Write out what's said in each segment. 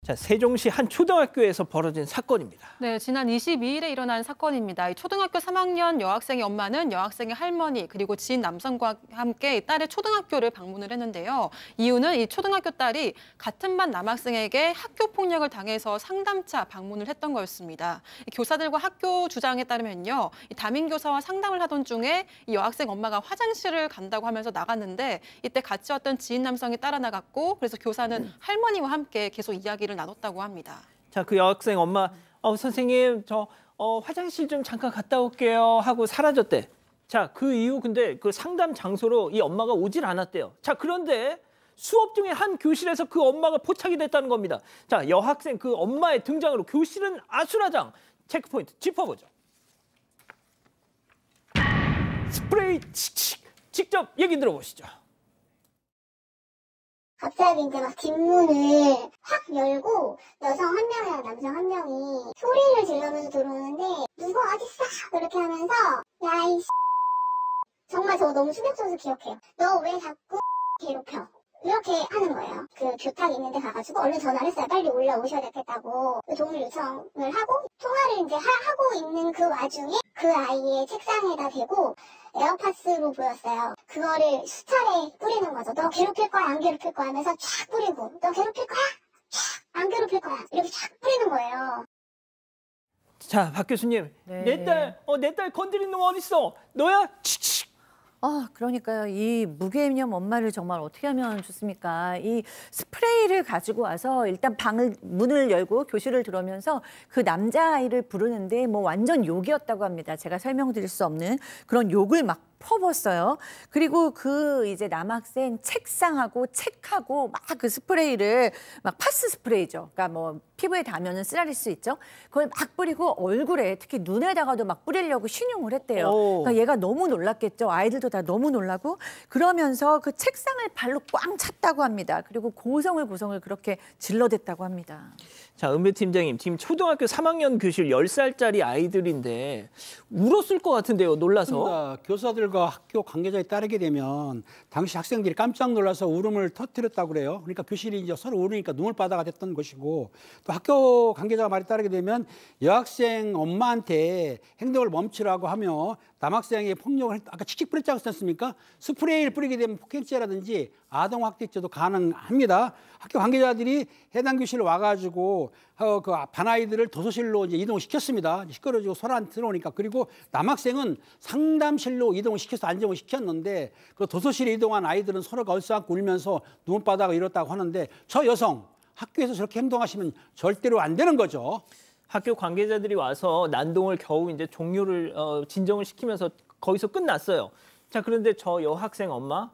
자, 세종시 한 초등학교에서 벌어진 사건입니다. 네, 지난 22일에 일어난 사건입니다. 초등학교 3학년 여학생의 엄마는 여학생의 할머니 그리고 지인 남성과 함께 딸의 초등학교를 방문을 했는데요. 이유는 이 초등학교 딸이 같은 반 남학생에게 학교 폭력을 당해서 상담차 방문을 했던 거였습니다. 교사들과 학교 주장에 따르면요, 이 담임 교사와 상담을 하던 중에 이 여학생 엄마가 화장실을 간다고 하면서 나갔는데 이때 같이 왔던 지인 남성이 따라 나갔고 그래서 교사는 할머니와 함께 계속 이야기를 나눴다고 합니다. 자, 그 여학생 엄마, 선생님, 저 화장실 좀 잠깐 갔다 올게요 하고 사라졌대. 자, 그 이후 근데 그 상담 장소로 이 엄마가 오질 않았대요. 자, 그런데 수업 중에 한 교실에서 그 엄마가 포착이 됐다는 겁니다. 자, 여학생 그 엄마의 등장으로 교실은 아수라장. 체크포인트 짚어보죠. 스프레이 칙칙. 직접 얘기 들어보시죠. 갑자기 이제 막 뒷문을 확 열고 여성 한 명이랑 남성 한 명이 소리를 지르면서 들어오는데 누구 어딨어? 그렇게 하면서 야 이 정말 저 너무 충격 줘서 기억해요. 너 왜 자꾸 괴롭혀? 이렇게 하는 거예요. 그 교탁 있는데 가가지고 얼른 전화를 했어요. 빨리 올라오셔야 되겠다고 동의 요청을 하고 통화를 이제 하고 있는 그 와중에 그 아이의 책상에다 대고 에어팟으로 보였어요. 그거를 수차례 뿌리는 거죠. 너 괴롭힐 거야, 안 괴롭힐 거야 하면서 쫙 뿌리고 너 괴롭힐 거야? 쫙 안 괴롭힐 거야. 이렇게 쫙 뿌리는 거예요. 자, 박 교수님, 네. 내 딸 건드리는 놈 어딨어? 너야? 칙칙. 그러니까요. 이 무개념 엄마를 정말 어떻게 하면 좋습니까? 이 스프레이를 가지고 와서 일단 문을 열고 교실을 들어오면서 그 남자아이를 부르는데 뭐 완전 욕이었다고 합니다. 제가 설명드릴 수 없는 그런 욕을 막 퍼붓어요. 그리고 그 이제 남학생 책상하고 책하고 막 그 스프레이를 막 파스 스프레이죠. 그러니까 뭐 피부에 닿으면 쓰라릴 수 있죠. 그걸 막 뿌리고 얼굴에 특히 눈에다가도 막 뿌리려고 신용을 했대요. 그러니까 얘가 너무 놀랐겠죠. 아이들도 다 너무 놀라고 그러면서 그 책상을 발로 꽝 찼다고 합니다. 그리고 고성을 그렇게 질러댔다고 합니다. 자, 은배 팀장님, 지금 초등학교 3학년 교실 10살짜리 아이들인데 울었을 것 같은데요, 놀라서. 그렇습니다. 교사들과 학교 관계자에 따르게 되면 당시 학생들이 깜짝 놀라서 울음을 터뜨렸다고 그래요. 그러니까 교실이 이제 서로 울으니까 눈물바다가 됐던 것이고 또 학교 관계자가 말에 따르게 되면 여학생 엄마한테 행동을 멈추라고 하며 남학생의 폭력을 아까 칙칙 뿌렸지 않습니까? 스프레이를 뿌리게 되면 폭행죄라든지 아동학대죄도 가능합니다. 학교 관계자들이 해당 교실로 와가지고 그 반아이들을 도서실로 이제 이동을 시켰습니다. 시끄러지고 소리 안 들어오니까. 그리고 남학생은 상담실로 이동을 시켜서 안정을 시켰는데 그 도서실에 이동한 아이들은 서로가 얼싸안고 울면서 눈바닥을 잃었다고 하는데 저 여성 학교에서 저렇게 행동하시면 절대로 안 되는 거죠. 학교 관계자들이 와서 난동을 겨우 이제 종료를 진정을 시키면서 거기서 끝났어요. 자, 그런데 저 여학생 엄마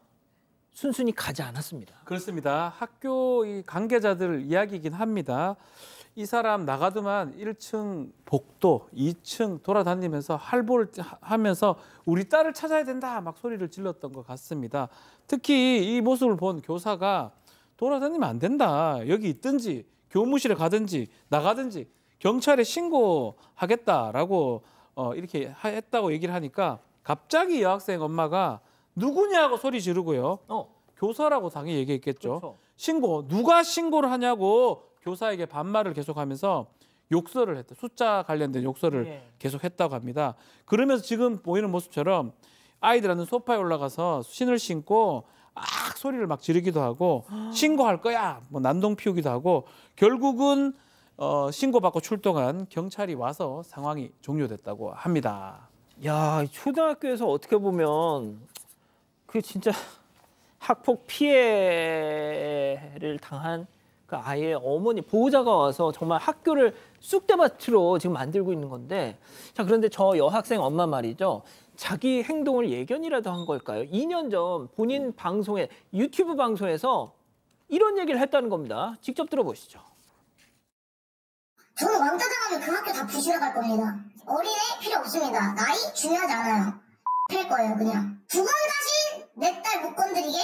순순히 가지 않았습니다. 그렇습니다. 학교 이 관계자들 이야기이긴 합니다. 이 사람 나가더만 1층 복도, 2층 돌아다니면서 할보를 하면서 우리 딸을 찾아야 된다 막 소리를 질렀던 것 같습니다. 특히 이 모습을 본 교사가 돌아다니면 안 된다. 여기 있든지 교무실에 가든지 나가든지 경찰에 신고하겠다라고 이렇게 했다고 얘기를 하니까 갑자기 여학생 엄마가 누구냐고 소리 지르고요. 교사라고 당연히 얘기했겠죠. 그렇죠. 신고, 누가 신고를 하냐고 교사에게 반말을 계속하면서 욕설을 했다. 숫자 관련된 욕설을 계속했다고 합니다. 그러면서 지금 보이는 모습처럼 아이들한테 소파에 올라가서 신을 신고 소리를 막 지르기도 하고 신고할 거야. 뭐 난동 피우기도 하고 결국은 신고받고 출동한 경찰이 와서 상황이 종료됐다고 합니다. 야, 초등학교에서 어떻게 보면 그 진짜 학폭 피해를 당한 그 아이의 어머니 보호자가 와서 정말 학교를 쑥대밭으로 지금 만들고 있는 건데, 자, 그런데 저 여학생 엄마 말이죠. 자기 행동을 예견이라도 한 걸까요? 2년 전 본인 방송에 유튜브 방송에서 이런 얘기를 했다는 겁니다. 직접 들어보시죠. 저는 왕따 당하면 그 학교 다 부시러 갈 겁니다. 어린애 필요 없습니다. 나이 중요하지 않아요. 팰 거예요, 그냥. 두 번 다시 내 딸 못 건드리게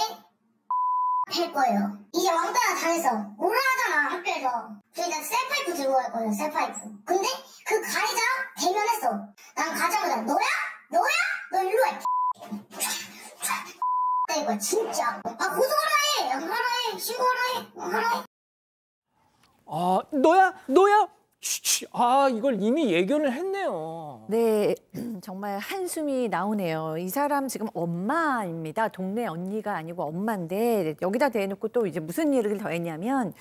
팰 거예요. 이제 왕따 당해서 오라 하잖아, 학교에서. 그러니까 셀파이프 들고 갈 거예요, 셀파이프. 근데 그 가해자 대면했어. 난 가자마자 너야? 너 일로 와. 이거 진짜. 고소하라 해. 하라 해. 신고하라 해. 하라 해. 아, 너야? 쉬. 아, 이걸 이미 예견을 했네요. 네, 정말 한숨이 나오네요. 이 사람 지금 엄마입니다. 동네 언니가 아니고 엄마인데 여기다 대놓고 또 이제 무슨 일을 더했냐면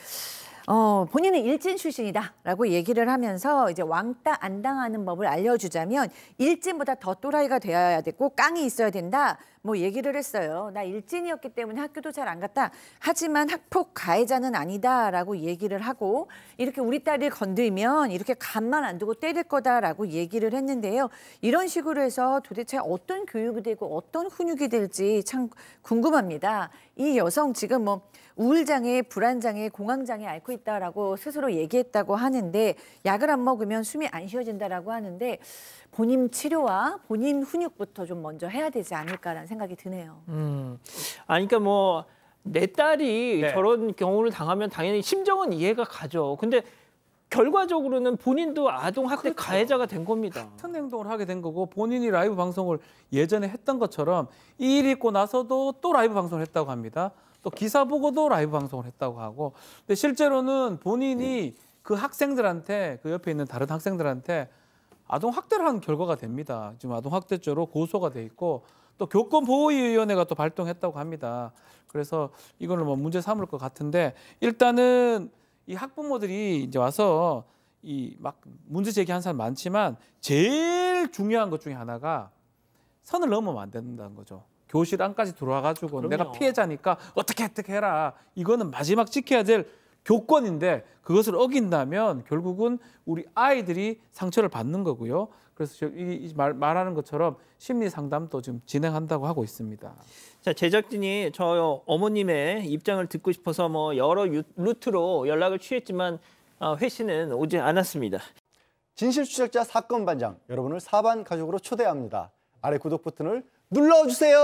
본인은 일진 출신이다라고 얘기를 하면서 이제 왕따 안 당하는 법을 알려주자면 일진보다 더 또라이가 되어야 되고 깡이 있어야 된다. 뭐 얘기를 했어요. 나 일진이었기 때문에 학교도 잘 안 갔다. 하지만 학폭 가해자는 아니다라고 얘기를 하고 이렇게 우리 딸을 건들면 이렇게 가만 안 두고 때릴 거다라고 얘기를 했는데요. 이런 식으로 해서 도대체 어떤 교육이 되고 어떤 훈육이 될지 참 궁금합니다. 이 여성 지금 뭐 우울장애, 불안장애, 공황장애 앓고 있다라고 스스로 얘기했다고 하는데 약을 안 먹으면 숨이 안 쉬어진다라고 하는데 본인 치료와 본인 훈육부터 좀 먼저 해야 되지 않을까라는 생각이 드네요. 아니, 그러니까 뭐 내 딸이 네. 저런 경우를 당하면 당연히 심정은 이해가 가죠. 근데 결과적으로는 본인도 아동학대 가해자가 된 겁니다. 같은 행동을 하게 된 거고 본인이 라이브 방송을 예전에 했던 것처럼 이 일 있고 나서도 또 라이브 방송을 했다고 합니다. 또 기사 보고도 라이브 방송을 했다고 하고 근데 실제로는 본인이 그 학생들한테 그 옆에 있는 다른 학생들한테 아동학대를 한 결과가 됩니다. 지금 아동학대죄로 고소가 돼 있고 또 교권보호위원회가 또 발동했다고 합니다. 그래서 이거는 뭐 문제 삼을 것 같은데 일단은 이 학부모들이 이제 와서 이 막 문제 제기한 사람 많지만 제일 중요한 것 중에 하나가 선을 넘으면 안 된다는 거죠. 교실 안까지 들어와가지고 그럼요. 내가 피해자니까 어떻게 해라. 이거는 마지막 지켜야 될 교권인데 그것을 어긴다면 결국은 우리 아이들이 상처를 받는 거고요. 그래서 말하는 것처럼 심리 상담도 지금 진행한다고 하고 있습니다. 자, 제작진이 저 어머님의 입장을 듣고 싶어서 뭐 여러 루트로 연락을 취했지만 회 씨는 오지 않았습니다. 진실추적자 사건 반장, 여러분을 사반 가족으로 초대합니다. 아래 구독 버튼을 눌러주세요.